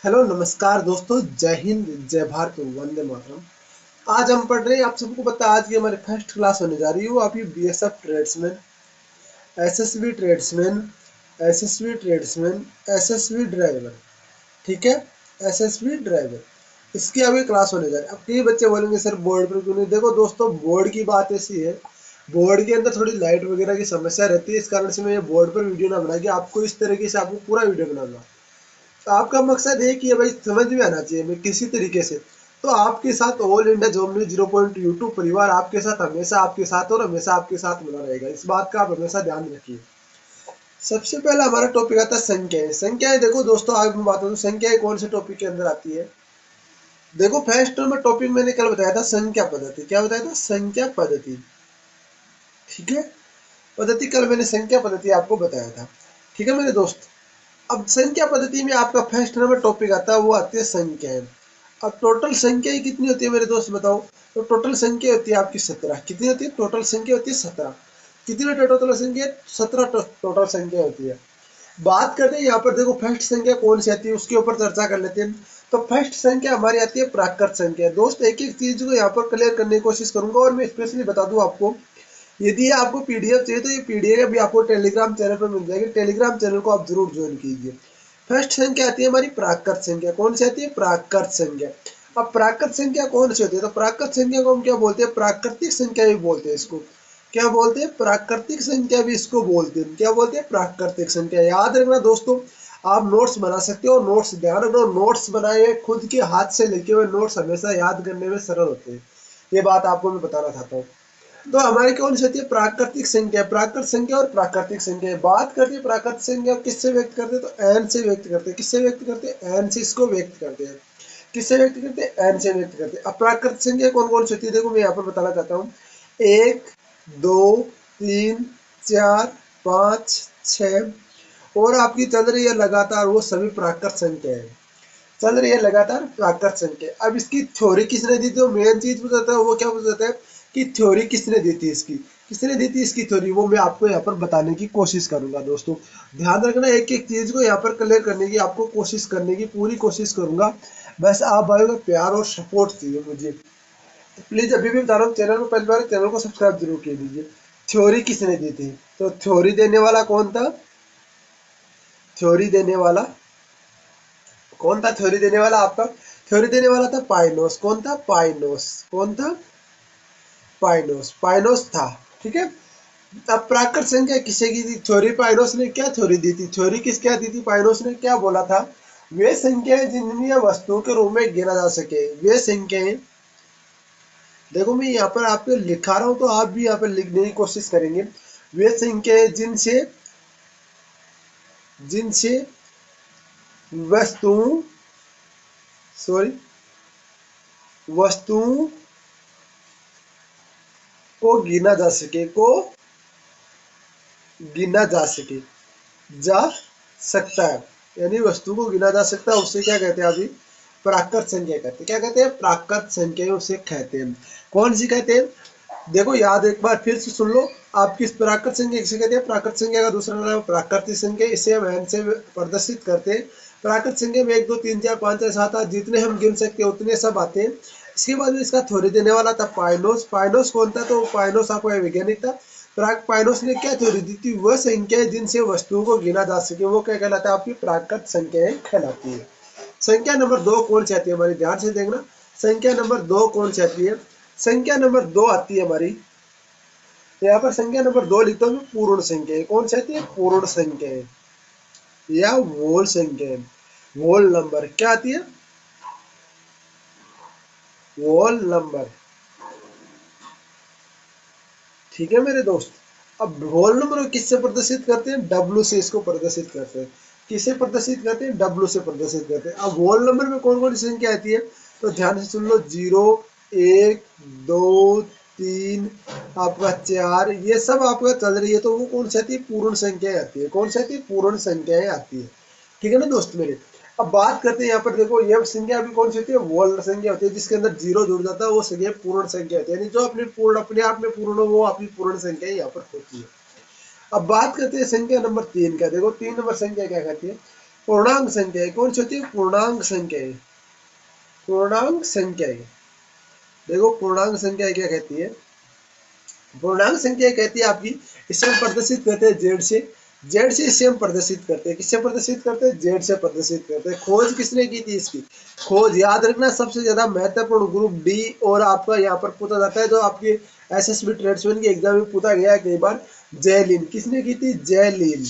Hello नमस्कार दोस्तों, जय हिंद, जय भारत, वंदे मातरम। आज हम पढ़ रहे हैं, आप सबको पता है आज की हमारी फर्स्ट क्लास होने जा रही है। वो आपकी BSF tradesman, SSB tradesman, SSB tradesman, SSB driver. ठीक है, एसएसबी ड्राइवर, इसकी अभी क्लास होने जा रही है। अब कई बच्चे बोलेंगे सर बोर्ड पर क्यों नहीं। देखो दोस्तों, बोर्ड की बात ऐसी है, बोर्ड के अंदर थोड़ी लाइट वगैरह की समस्या रहती है। इस कारण से मैं ये बोर्ड पर वीडियो ना बना के आपको इस तरीके से आपको पूरा वीडियो बनाऊंगा। तो आपका मकसद है कि ये भाई समझ में आना चाहिए मैं किसी तरीके से। तो आपके साथ ऑल इंडिया जॉब न्यूज 0.यूट्यूब परिवार आपके साथ हमेशा आपके साथ और हमेशा आपके साथ बना रहेगा। इस बात का आप हमेशा ध्यान रखिए। सबसे पहला हमारा टॉपिक आता है संख्याएं। संख्याएं देखो दोस्तों, आज मैं बात करूं संख्याएं कौन से टॉपिक के अंदर आती है। देखो फर्स्ट नंबर टॉपिक मैंने कल बताया था संख्या पद्धति। क्या बताया था? संख्या पद्धति। ठीक है, पद्धति कल मैंने संख्या पद्धति आपको बताया था। ठीक है मेरे दोस्त। अब संख्या पद्धति में आपका फर्स्ट नंबर टॉपिक आता है, वो आती है संख्याएं। अब टोटल संख्या कितनी होती है मेरे दोस्त बताओ। तो टोटल संख्या होती है आपकी 17। कितनी होती है? टोटल संख्या होती है 17। कितनी टोटल संख्या? 17 टोटल संख्या होती है। बात करते हैं यहाँ पर, देखो फर्स्ट संख्या कौन सी आती है उसके ऊपर चर्चा कर लेते हैं। तो फर्स्ट संख्या हमारी आती है प्राकृत संख्या। दोस्त एक एक चीज को यहाँ पर क्लियर करने की कोशिश करूंगा, और मैं स्पेशली बता दूं आपको, यदि आपको पीडीएफ चाहिए तो ये पीडीएफ भी आपको टेलीग्राम चैनल पर मिल जाएगी। टेलीग्राम चैनल को आप जरूर ज्वाइन कीजिए। फर्स्ट संख्या आती है हमारी प्राकृत संख्या। कौन सी आती है? प्राकृत संख्या। अब प्राकृत संख्या कौन सी होती है? तो प्राकृत संख्या को हम क्या बोलते हैं? प्राकृतिक संख्या भी बोलते हैं इसको। क्या बोलते हैं? प्राकृतिक संख्या भी इसको बोलते हैं। क्या बोलते हैं? प्राकृतिक संख्या। याद रखना दोस्तों, आप नोट्स बना सकते हो। नोट्स ध्यान रखना, नोट्स बनाए हुए खुद के हाथ से लिखे हुए नोट्स हमेशा याद करने में सरल होते हैं। ये बात आपको मैं बताना चाहता हूँ। तो हमारी कौन सी होती है? प्राकृतिक संख्या। प्राकृत संख्या और प्राकृतिक संख्या बात करते हैं। प्राकृतिक संख्या किससे व्यक्त करते हैं? तो एन से व्यक्त करते हैं। किससे व्यक्त करते हैं? एन से इसको व्यक्त करते हैं। किससे व्यक्त करते हैं? एन से व्यक्त करते हैं। अब प्राकृतिक संख्या कौन कौन सी होती है देखो मैं यहाँ पर बताना चाहता हूँ। 1, 2, 3, 4, 5, 6 और आपकी चल रही है लगातार, वो सभी प्राकृत संख्या है। चल रही है लगातार प्राकृत संख्या। अब इसकी थ्योरी किसने दी थी? वो मेन चीज पूछता है, वो क्या पूछता है कि थ्योरी किसने दी थी इसकी। किसने दी थी इसकी थ्योरी, वो मैं आपको यहाँ पर बताने की कोशिश करूंगा। दोस्तों ध्यान रखना, एक एक चीज को यहाँ पर क्लियर करने की आपको कोशिश करने की पूरी कोशिश करूंगा। बस आप भाइयों का प्यार और सपोर्ट चाहिए मुझे। तो प्लीज अभी भी बता रहा हूँ, चैनल को पहली बार चैनल को सब्सक्राइब जरूर कर दीजिए। थ्योरी किसने दी थी? तो थ्योरी देने वाला कौन था? थ्योरी देने वाला कौन था? थ्योरी देने वाला आपका, थ्योरी देने वाला था पाइनोस। कौन था? पाइनोस। कौन था? पाइनोस। पाइनोस था। ठीक है। अब प्राकृत संख्या किसे की थी? थ्योरी पाइनोस ने क्या थ्योरी दी थी? थ्योरी किस क्या दी थी? पाइनोस ने क्या बोला था? वे संख्याएं जिनमें वस्तुओं के रूप में गिना जा सके। वे संख्याएं, देखो मैं यहाँ पर आपको लिखा रहा हूं तो आप भी यहाँ पर लिखने की कोशिश करेंगे। वे संख्याएं जिनसे जिनसे वस्तुओं सॉरी वस्तुओं को गिना जा सके, को गिना जा सके, जा सकता है, यानी वस्तु को गिना जा सकता है, उससे क्या कहते हैं अभी? प्राकृत संख्या कहते हैं। क्या कहते हैं? प्राकृत संख्या उसे कहते हैं। कौन सी कहते हैं? देखो याद एक बार फिर से सुन लो। आप किस प्राकृत संख्या किसे कहते हैं? प्राकृत संख्या का दूसरा नाम प्राकृतिक संख्या। इसे हम एन से प्रदर्शित करते हैं। प्राकृत संख्या में 1, 2, 3, 4, 5, 6, 7, 8 जितने हम गिन सकते हैं उतने सब आते हैं। इसके बाद में इसका थ्योरी देने वाला था पाइनोस। पाइनोस कौन था? तो पाइनोस आपका वैज्ञानिक था। पाइनोस ने क्या थ्योरी दी थी? वह संख्याएं जिनसे वस्तुओं को गिना जा सके, वो क्या कहलाता है? आपकी प्राकृत संख्याएं कहलाती है। संख्या नंबर 2 कौन सी आती है हमारी? ध्यान से देखना। संख्या नंबर 2 कौन सी आती है? संख्या नंबर 2 आती है हमारी, तो यहाँ पर संख्या नंबर 2 लिखता हूँ, पूर्ण संख्या। कौन सी आती है? पूर्ण संख्या या वोल संख्या। वोल नंबर क्या आती है? वोल नंबर। ठीक है मेरे दोस्त। अब होल नंबर को किससे प्रदर्शित करते हैं? डब्ल्यू से इसको प्रदर्शित करते हैं। किसे प्रदर्शित करते हैं? डब्ल्यू से प्रदर्शित करते हैं। अब होल नंबर में कौन कौन सी संख्या आती है? तो ध्यान से सुन लो। 0, 1, 2, 3, आपका 4, ये सब आपका चल रही है तो वो कौन सी आती है? पूर्ण संख्याएं आती है। कौन सी आती है? पूर्ण संख्याएं आती है। ठीक है ना दोस्त मेरे। अब बात करते हैं यहाँ पर, देखो यह संख्या अभी कौन सी होती है? वोल संख्या होती है, जिसके अंदर 0 जुड़ जाता है वो संख्या पूर्ण संख्या होती है। यानी जो अपने पूर्ण अपने आप में पूर्ण हो वो अपनी पूर्ण संख्या यहाँ पर होती है। अब बात करते हैं संख्या नंबर 3 का। देखो 3 नंबर संख्या क्या कहती है? पूर्णांक संख्या कौन सी होती है? पूर्णांक संख्या। पूर्णांक संख्या देखो पूर्णांक संख्या क्या कहती है? पूर्णांक संख्या कहती है आपकी, इसे हम प्रदर्शित करते हैं जेड से। जेड से इसे हम प्रदर्शित करते हैं, किससे प्रदर्शित करते हैं? जेड से प्रदर्शित करते हैं। खोज किसने की थी इसकी? खोज याद रखना, सबसे ज्यादा महत्वपूर्ण ग्रुप डी और आपका यहाँ पर पूछा जाता है, जो आपके एसएसबी ट्रेड्समैन की एग्जाम में पूछा गया है कई बार। जैलिन किसने की थी? जैलिन।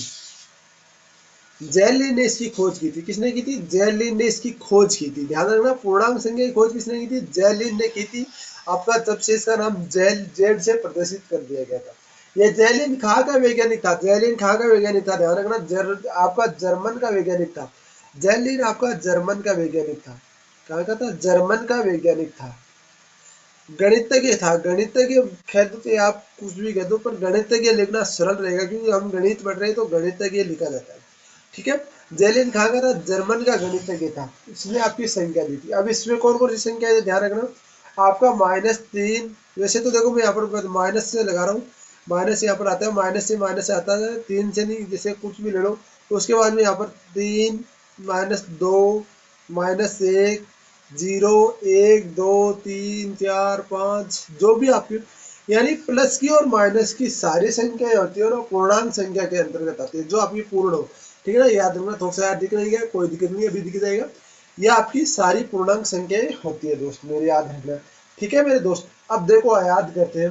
जैलिन ने इसकी खोज की थी। किसने की थी? जैलिन ने इसकी खोज की थी। ध्यान रखना, पूर्णांक संख्या की खोज किसने की थी? जैलिन ने की थी। आपका तब से इसका नाम जेड से प्रदर्शित कर दिया गया था। ये जैलिन कहाँ का वैज्ञानिक था? जैलिन कहाँ का वैज्ञानिक था? ध्यान रखना, आपका जर्मन का वैज्ञानिक था। जैलिन आपका जर्मन का वैज्ञानिक था। कहाँ का था? जर्मन का वैज्ञानिक था। गणितज्ञ था। गणितज्ञ कह दो तो आप कुछ भी कह दो, पर गणितज्ञ लिखना सरल रहेगा, क्योंकि हम गणित पढ़ रहे हैं तो गणितज्ञ लिखा जाता है। ठीक है। जेलिन कहाँ का था? जर्मन का गणितज्ञ था। इसने आपकी संख्या दी थी। अब इसमें कौन कौन सी संख्या है ध्यान रखना। आपका -3, वैसे तो देखो मैं यहाँ पर माइनस से लगा रहा हूँ, माइनस यहाँ पर आता है, माइनस से आता है, 3 से नहीं, जैसे कुछ भी ले लो। तो उसके बाद में यहाँ पर 3, -2, -1, 0, 1, 2, 3, 4, 5, जो भी आपकी, यानी प्लस की और माइनस की सारी संख्याएं होती है और पूर्णांक संख्या के अंतर्गत आती है, जो आपकी पूर्ण हो। ठीक है ना, याद रखना, थोड़ा सा याद दिख रही है, कोई दिक्कत नहीं, अभी दिख जाएगा। यह आपकी सारी पूर्णांक संख्याएं होती है दोस्त, मेरे याद रखना। ठीक है मेरे दोस्त, अब देखो याद करते हैं,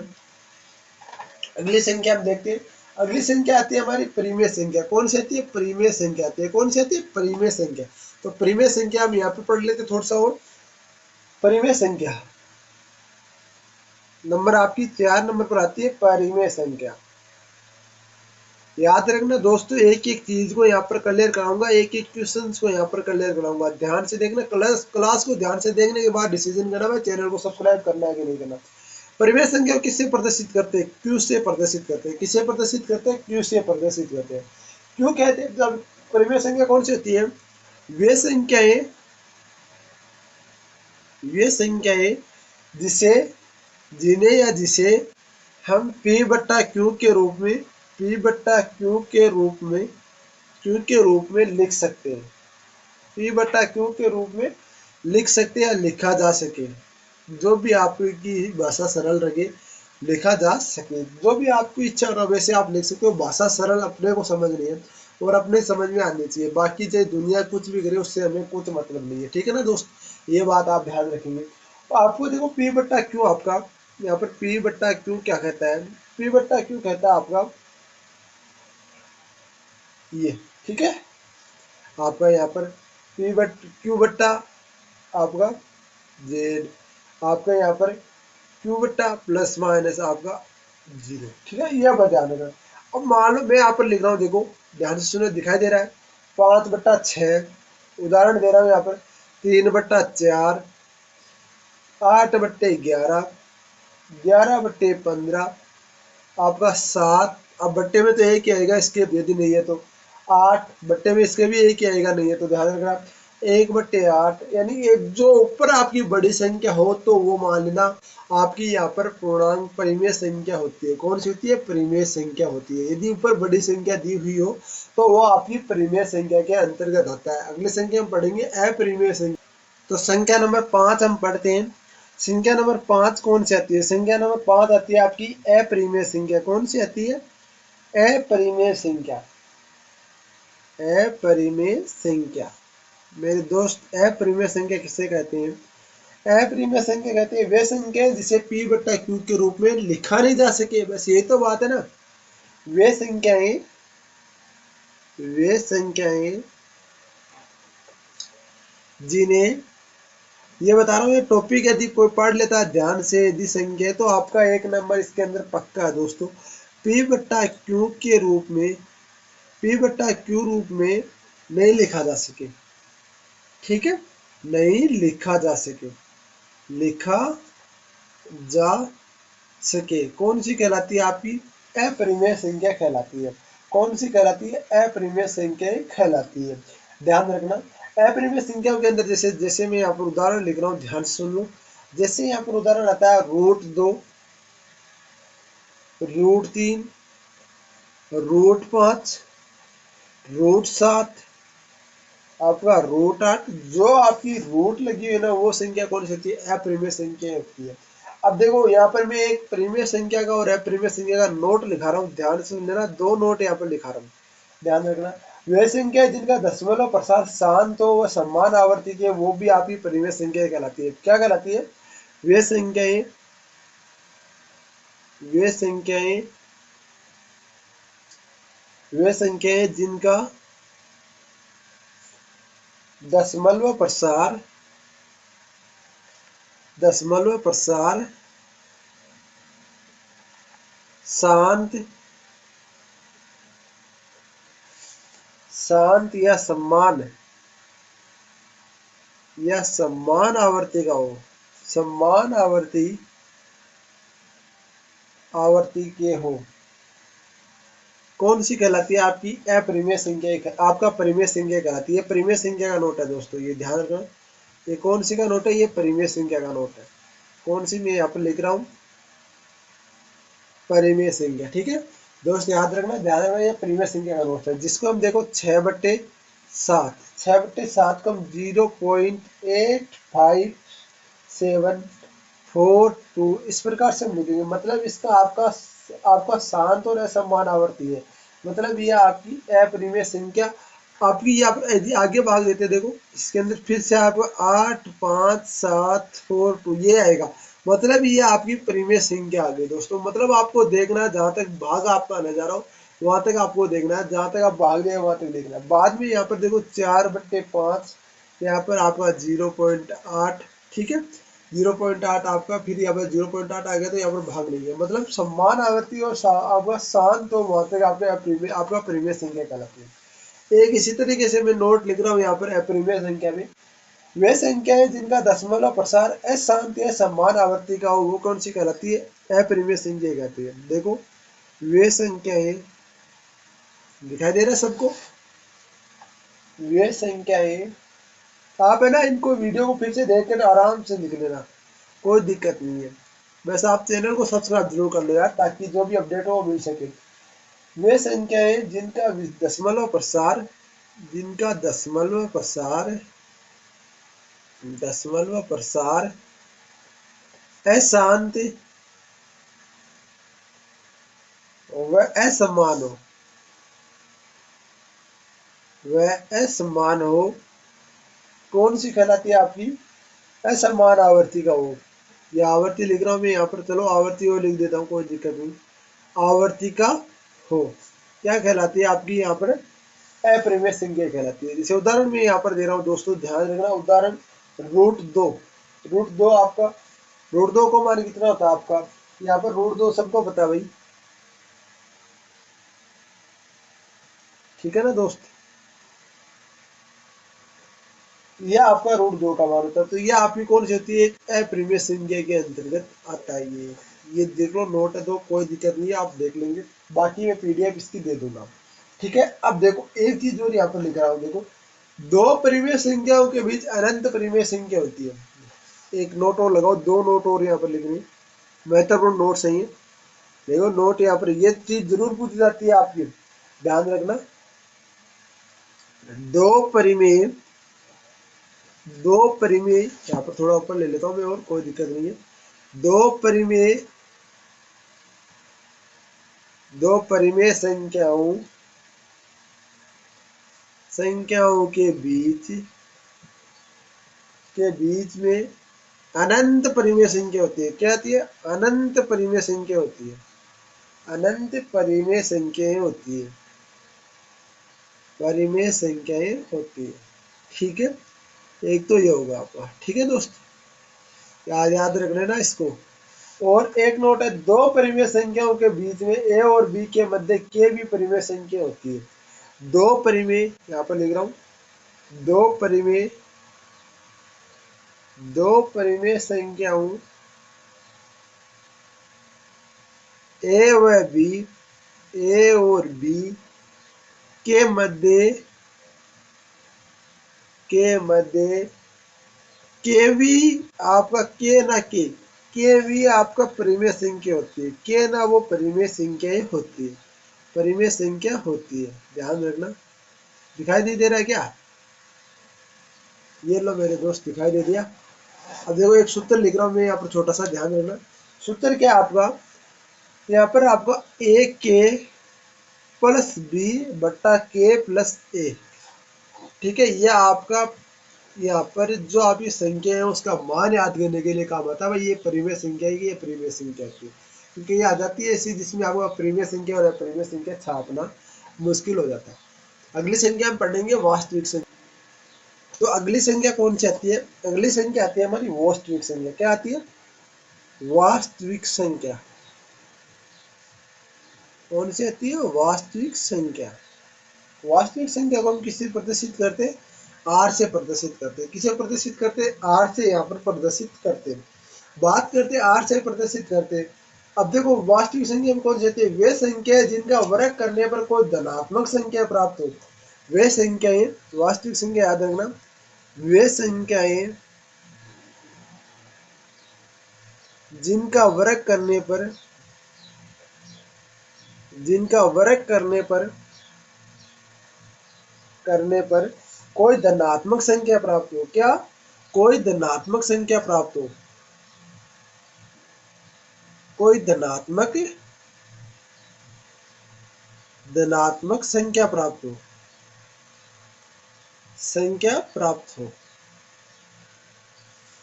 अगली संख्या हम देखते हैं। अगली संख्या आती है हमारी परिमेय संख्या। कौन सी आती है? परिमेय संख्या आती है। कौन सी आती है? परिमेय संख्या। तो परिमेय संख्या हम यहाँ पे पढ़ लेते थोड़ा सा और। परिमेय संख्या नंबर आपकी 4 नंबर पर आती है, परिमेय संख्या। याद रखना दोस्तों, एक एक चीज को यहाँ पर क्लियर कराऊंगा, एक एक क्वेश्चन को यहाँ पर क्लियर कराऊंगा। ध्यान से देखना, क्लास को ध्यान से देखने के बाद डिसीजन करना है चैनल को सब्सक्राइब करना है कि नहीं करना। परिमेय संख्या किससे प्रदर्शित करते हैं? क्यू से प्रदर्शित करते हैं। किससे प्रदर्शित करते हैं? क्यू से प्रदर्शित करते हैं। क्यों कहते हैं? जब परिमेय संख्या कौन सी होती है? वे संख्याएं वे संख्याएं जिसे जिन्हें या जिसे हम P बट्टा क्यू के रूप में P बट्टा क्यू के रूप में लिख सकते हैं। P बट्टा क्यू के रूप में लिख सकते हैं या लिखा जा सके, जो भी आपकी भाषा सरल लगे लिखा जा सके, जो भी आपकी इच्छा हो वैसे आप लिख सकते हो। भाषा सरल अपने को समझनी है और अपने समझ में आनी चाहिए, बाकी चाहे दुनिया कुछ भी करे उससे हमें कुछ मतलब नहीं है। ठीक है ना दोस्त, ये बात आप ध्यान रखेंगे। तो आपको देखो P बट्टा क्यू, आपका यहाँ पर P बट्टा क्यू क्या कहता है? P बट्टा क्यू कहता है आपका ये। ठीक है, आपका यहाँ पर क्यू बट्टा आपका जेड, आपका यहाँ पर क्यू बट्टा प्लस माइनस आपका 0। ठीक है, यह बात ध्यान रखना। अब मान लो मैं यहाँ पर लिख रहा हूँ, देखो ध्यान से सुनो, दिखाई दे रहा है 5/6। उदाहरण दे रहा हूँ यहाँ पर 3/4, 8/11, 11/15, आपका 7। अब बट्टे में तो एक ही आएगा, इसके यदि नहीं है तो 8 बट्टे में इसके भी एक ही आएगा, नहीं है तो ध्यान रखना 1/8, यानी ये जो ऊपर आपकी बड़ी संख्या हो तो वो मान लेना आपकी यहाँ पर पूर्णांक परिमेय संख्या होती है। कौन सी होती है? परिमेय संख्या होती है। यदि ऊपर बड़ी संख्या दी हुई हो तो वो आपकी परिमेय संख्या के अंतर्गत आता है। अगली संख्या हम पढ़ेंगे अपरिमेय संख्या। तो संख्या नंबर 5 हम पढ़ते हैं। संख्या नंबर 5 कौन सी आती है? संख्या नंबर 5 आती है आपकी अपरिमेय संख्या। कौन सी आती है? अपरिमेय संख्या। अपरिमेय संख्या मेरे दोस्त, अपरिमेय संख्या किसे कहते हैं? अपरिमेय संख्या कहते हैं वे संख्या जिसे P बट्टा Q के रूप में लिखा नहीं जा सके। बस यही तो बात है ना। वे संख्याएं जिन्हें, ये बता रहा हूँ, ये टॉपिक यदि कोई पढ़ लेता है ध्यान से, यदि संख्या, तो आपका 1 नंबर इसके अंदर पक्का है दोस्तों। P बट्टा Q के रूप में, P बट्टा Q रूप में नहीं लिखा जा सके। ठीक है, नहीं लिखा जा सके, लिखा जा सके, कौन सी कहलाती है? आपकी अपरिमेय संख्या कहलाती है। कौन सी कहलाती है? अपरिमेय संख्या कहलाती है। ध्यान रखना, अपरिमेय संख्या के अंदर जैसे जैसे मैं यहाँ पर उदाहरण लिख रहा हूँ, ध्यान से सुन लो। जैसे यहाँ पर उदाहरण आता है √2, √3, √5, √7, आपका रूट 8, जो आपकी रूट लगी हुई है ना वो संख्या कौन सी होती है? अपरिमेय संख्या होती है। अब देखो यहाँ पर मैं एक परिमेय संख्या का और अपरिमेय संख्या का नोट लिखा रहा हूँ, ध्यान से सुन लेना, दो नोट यहाँ पर लिखा रहा हूँ, ध्यान रखना। वे संख्या जिनका दशमलव प्रसार शांत हो व समान आवर्ती की वो भी आपकी परिमेय संख्या कहलाती है। क्या कहलाती है? वे संख्याएं वे संख्याएं वे संख्याएं जिनका दशमलव प्रसार शांत शांत या समान आवर्ती का हो, समान आवर्ती के हो, कौन सी कहलाती है? आपकी अपरिमेय संख्या, आपका परिमेय संख्या कहलाती है। परिमेय संख्या का नोट है दोस्तों, ये ध्यान रखना। ये कौन सी का नोट है? ये परिमेय संख्या का नोट है। कौन सी? मैं यहाँ पर लिख रहा हूँ परिमेय संख्या, ठीक है दोस्त, याद रखना, ध्यान रखना, ये परिमेय संख्या का नोट है, जिसको हम देखो 6/7 को हम 0.8574 इस प्रकार से लिखेंगे। मतलब इसका आपका शांत और असमान आवर्ती है, मतलब ये आपकी अपरिमेय संख्या। आपकी आप यदि आगे भाग देते देखो, इसके अंदर फिर से आपको 85742 ये आएगा, मतलब ये आपकी परिमेय संख्या आ गई दोस्तों। मतलब आपको देखना है, जहां तक भाग आपका आने जा रहा हो वहां तक आपको देखना है, जहां तक आप भाग जाए वहां तक देखना है। बाद में यहाँ पर देखो 4/5, यहाँ पर आपका 0.8, ठीक है, 0.8 आपका, फिर यहाँ पर 0.8 आ गया तो यहाँ पर भाग नहीं है। मतलब समान आवर्ती और आपका शांत तो वहां तक आपका परिमेय संख्या कहलाती है। एक इसी तरीके से मैं नोट लिख रहा हूँ यहाँ पर अपरिमेय संख्या में, वे संख्याएं जिनका दशमलव प्रसार अशांत या समान आवर्ती का हो वो कौन सी कहलाती है? अपरिमेय संख्या कहती है। देखो वे संख्याएं, दिखाई दे रहा है सबको? वे संख्याएं, आप है ना इनको वीडियो को फिर से देख कर आराम से लिख लेना, कोई दिक्कत नहीं है। बस आप चैनल को सब्सक्राइब जरूर कर लो यार, ताकि जो भी अपडेट हो वो मिल सके। वे संख्याएं जिनका दशमलव प्रसार अशांत व असमान हो, कौन सी कहलाती है? आपकी असमान आवर्ती का हो। या आवर्ती लिख रहा हूं मैं यहाँ पर, चलो आवर्ती हो लिख देता हूँ, कोई दिक्कत नहीं। आवर्ती का हो क्या कहलाती है? आपकी यहाँ पर अपरिमेय संख्या कहलाती है। जैसे उदाहरण मैं यहाँ पर दे रहा हूँ दोस्तों, ध्यान रखना, उदाहरण √2। √2 आपका, √2 को मान कितना होता है आपका? यहाँ पर √2 सबको पता है भाई, ठीक है ना दोस्त? यह आपका √2 का मान होता है, तो यह आपकी कौन सी होती है? एक अपरिमेय संख्या के अंतर्गत आता है। ये देख लो, नोट है तो कोई दिक्कत नहीं है, आप देख लेंगे, बाकी मैं पीडीएफ इसकी दे दूंगा, ठीक है। अब देखो एक चीज और यहाँ पर लिख रहा हूँ, देखो दो परिमेय संख्याओं के बीच अनंत परिमेय संख्या होती है। एक नोट और लगाओ, दो नोट और यहाँ पर लिखनी, महत्वपूर्ण नोट सही है। देखो नोट यहाँ पर, ये चीज जरूर पूछी जाती है आपकी, ध्यान रखना। दो परिमेय यहाँ पर थोड़ा ऊपर ले लेता हूँ मैं, और कोई दिक्कत नहीं है। दो परिमेय दो परिमेय संख्याओं के बीच में अनंत परिमेय संख्या होती है। क्या होती है? अनंत परिमेय संख्या होती है। अनंत परिमेय संख्याएं होती है, ठीक है। एक तो ये होगा आपका, ठीक है दोस्त, याद रख लेना इसको। और एक नोट है, दो परिमेय संख्याओं के बीच में ए और बी के मध्य के भी परिमेय संख्या होती है। दो परिमेय, यहाँ पर लिख रहा हूँ, दो परिमेय संख्याओं ए और बी के मध्य के भी आपका के भी आपका परिमेय संख्या होती है। के ना वो परिमेय संख्या होती है, ध्यान रखना। दिखाई नहीं दे रहा है क्या? ये लो मेरे दोस्त दिखाई दे दिया। अब देखो एक सूत्र लिख रहा हूँ मैं यहाँ पर, छोटा सा ध्यान देना। सूत्र क्या है आपका, यहाँ पर आपका ए के प्लस बी बट्टा के प्लस ए। ठीक है, ये आपका यहाँ पर जो आपकी संख्या है उसका मान याद करने के लिए काम आता है। भाई ये परिमेय संख्या है कि ये परिमेय संख्या है, क्योंकि ये आ जाती है ऐसी जिसमें आपको परिमेय संख्या और अपरिमेय संख्या छापना मुश्किल हो जाता है। अगली संख्या हम पढ़ेंगे वास्तविक संख्या। तो अगली संख्या कौन सी आती है, अगली संख्या आती है हमारी वास्तविक संख्या। क्या आती है, वास्तविक संख्या। कौन सी आती है, वास्तविक संख्या। वास्तविक संख्या को हम किससे प्रदर्शित करते हैं, आर से प्रदर्शित करते हैं। किसे प्रदर्शित करते हैं, आर से यहाँ पर प्रदर्शित करते हैं। बात करते हैं आर से प्रदर्शित करते हैं। अब देखो वास्तविक संख्या में कौन सी आती है, वे संख्या जिनका वर्ग करने पर कोई धनात्मक संख्या प्राप्त हो। वे संख्याएं, वास्तविक संख्या याद रखना, वे संख्याएं जिनका वर्ग करने पर, जिनका वर्ग करने पर कोई धनात्मक संख्या प्राप्त हो। क्या, कोई धनात्मक संख्या प्राप्त हो, कोई धनात्मक संख्या प्राप्त हो, संख्या प्राप्त हो।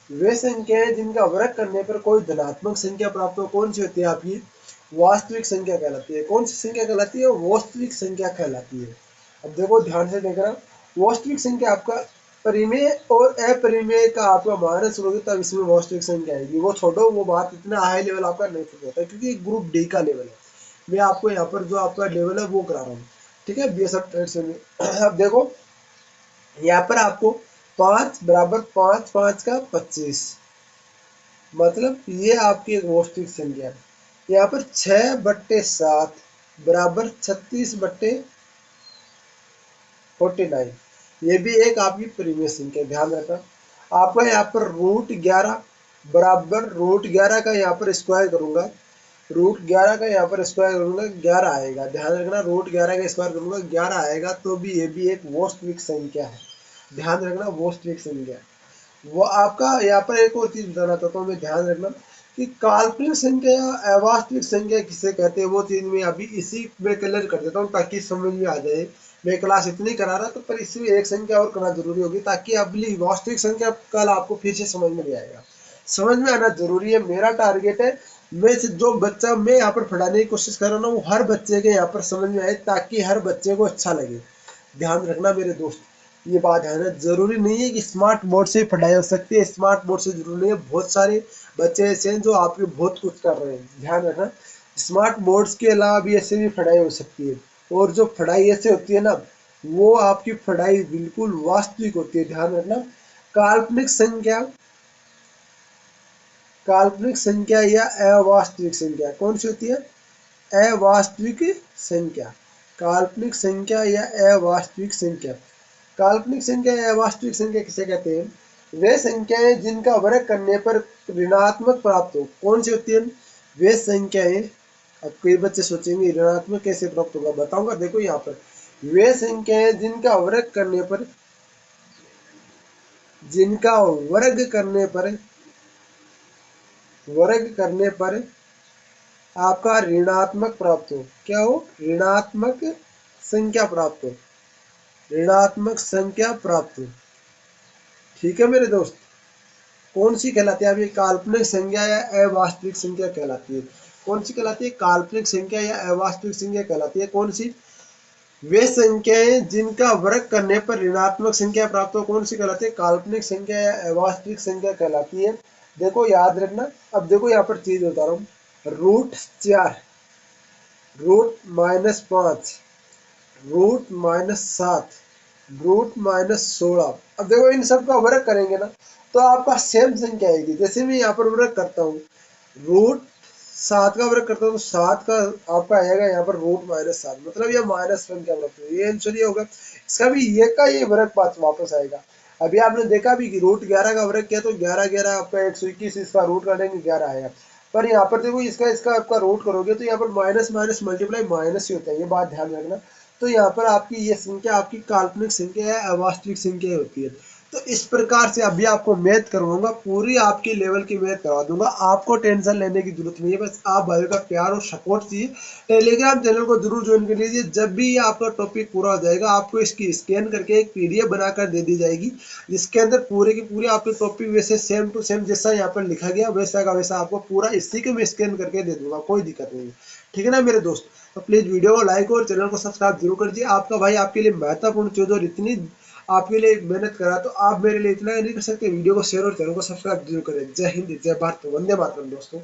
वे संख्याएं जिनका वर्ग करने पर कोई धनात्मक संख्या प्राप्त हो, कौन सी होती है आपकी, वास्तविक संख्या कहलाती है। कौन सी संख्या कहलाती है, वास्तविक संख्या कहलाती है। अब देखो ध्यान से देखना, वास्तविक संख्या आपका परिमेय और अपरिमेय का आपका माइनस करोगे तब इसमें वास्तविक संख्या आएगी। वो छोड़ो, वो बात इतना हाई लेवल आपका नहीं होता है, क्योंकि ग्रुप डी का लेवल है। मैं आपको यहाँ पर जो आपका लेवल है वो करा रहा हूँ। ठीक है, बीएसएफ ट्रेड्स में। अब देखो यहाँ पर आपको 5 बराबर 5 5 का 25, मतलब ये आपकी एक वास्तविक संख्या है। यहाँ पर 6 बट्टे 7 बराबर 36 बट्टे 49, ये भी एक आपकी परिमेय संख्या, ध्यान रखना। आपका यहाँ पर √11 बराबर √11 का यहाँ पर स्क्वायर करूंगा, √11 का यहाँ पर स्क्वायर करूंगा 11 आएगा। ध्यान रखना, √11 का स्क्वायर करूंगा 11 आएगा, तो भी ये भी एक वास्तविक संख्या है। ध्यान रखना, वास्तविक संख्या। वो आपका यहाँ पर एक और चीज बताना चाहता हूँ मैं, ध्यान रखना कि काल्पनिक संख्या या अवास्तविक संख्या किसे कहते हैं, वो चीज मैं अभी इसी में क्लियर कर देता हूँ ताकि समझ में आ जाए। मैं क्लास इतनी करा रहा, तो पर इसमें एक संख्या और करना जरूरी होगी ताकि अगली वास्तविक संख्या कल आपको फिर से समझ में नहीं आएगा। समझ में आना जरूरी है, मेरा टारगेट है मैं जो बच्चा मैं यहाँ पर पढ़ाने की कोशिश कर रहा हूँ वो हर बच्चे के यहाँ पर समझ में आए, ताकि हर बच्चे को अच्छा लगे। ध्यान रखना मेरे दोस्त, ये बात है ना, जरूरी नहीं है कि स्मार्ट बोर्ड से पढ़ाई हो सकती है, स्मार्ट बोर्ड से जरूरी नहीं है। बहुत सारे बच्चे ऐसे हैं जो आपके बहुत कुछ कर रहे हैं, ध्यान रखना। स्मार्ट बोर्ड्स के अलावा भी ऐसे भी पढ़ाई हो सकती है, और जो पढ़ाई ऐसे होती है ना, वो आपकी पढ़ाई बिल्कुल वास्तविक होती है। ध्यान रखना, काल्पनिक संख्या, काल्पनिक संख्या या अवास्तविक संख्या कौन सी होती है, अवास्तविक संख्या। काल्पनिक संख्या या अवास्तविक संख्या, काल्पनिक संख्या या वास्तविक संख्या किसे कहते हैं, वे संख्याएं जिनका वर्ग करने पर ऋणात्मक प्राप्त हो। कौन सी होती है, वे संख्याएं। अब कई बच्चे सोचेंगे ऋणात्मक कैसे प्राप्त होगा, बताऊंगा। देखो यहाँ पर वे संख्याएं जिनका वर्ग करने पर, जिनका वर्ग करने पर आपका ऋणात्मक प्राप्त हो। क्या हो, ऋणात्मक संख्या प्राप्त हो, ऋणात्मक संख्या प्राप्त हो। ठीक है मेरे दोस्त, कौन सी कहलाती है, अब ये काल्पनिक संख्या या अवास्तविक संख्या कहलाती है। कौन सी कहलाती है, काल्पनिक संख्या या अवास्तविक संख्या कहलाती है। कौन सी, वे संख्याएं जिनका वर्ग करने पर ऋणात्मक संख्या प्राप्त हो, कौन सी कहलाती है, काल्पनिक संख्या या अवास्तविक संख्या कहलाती है। देखो याद रखना, अब देखो यहाँ पर चीज बता रहा हूँ, √4, √-5, √-7, √-16। अब देखो इन सब का वर्ग करेंगे ना तो आपका सेम संख्या आएगी। जैसे मैं यहाँ पर वर्ग करता हूँ, √7 का वर्ग करता हूँ तो 7 का आपका आएगा यहाँ पर √-7, मतलब ये माइनस संख्या प्राप्त हुई, ये आंसर ये होगा। इसका भी ये का ये वर्ग वापस आएगा। अभी आपने देखा भी कि √11 का वर्ग किया तो 11 11 आपका 121, इसका रूट काटेंगे 11 आएगा। पर यहाँ पर देखो इसका आपका रूट करोगे तो यहाँ पर माइनस माइनस मल्टीप्लाई माइनस ही होता है, ये बात ध्यान रखना। तो यहाँ पर आपकी ये संख्या आपकी काल्पनिक संख्या या अवास्तविक संख्या होती है। तो इस प्रकार से अभी आपको मैथ करवाऊंगा, पूरी आपकी लेवल की मैथ करवा दूंगा। आपको टेंशन लेने की जरूरत नहीं है, बस आप भाइयों का प्यार और सपोर्ट चाहिए। टेलीग्राम चैनल को जरूर ज्वाइन कर लीजिए। जब भी ये आपका टॉपिक पूरा हो जाएगा आपको इसकी स्कैन करके एक पीडीएफ बनाकर दे दी जाएगी, जिसके अंदर पूरे की पूरी आपके टॉपिक वैसे सेम टू सेम जैसा यहाँ पर लिखा गया वैसा का वैसा आपको पूरा इसी को मैं स्कैन करके दे दूंगा, कोई दिक्कत नहीं है। ठीक है ना मेरे दोस्त? तो प्लीज वीडियो को लाइक और चैनल को सब्सक्राइब जरूर कर दीजिए। आपका भाई आपके लिए महत्वपूर्ण चीज और इतनी आपके लिए मेहनत करा, तो आप मेरे लिए इतना नहीं कर सकते? वीडियो को शेयर और चैनल को सब्सक्राइब जरूर करें। जय हिंद, जय भारत, वंदे मातरम दोस्तों।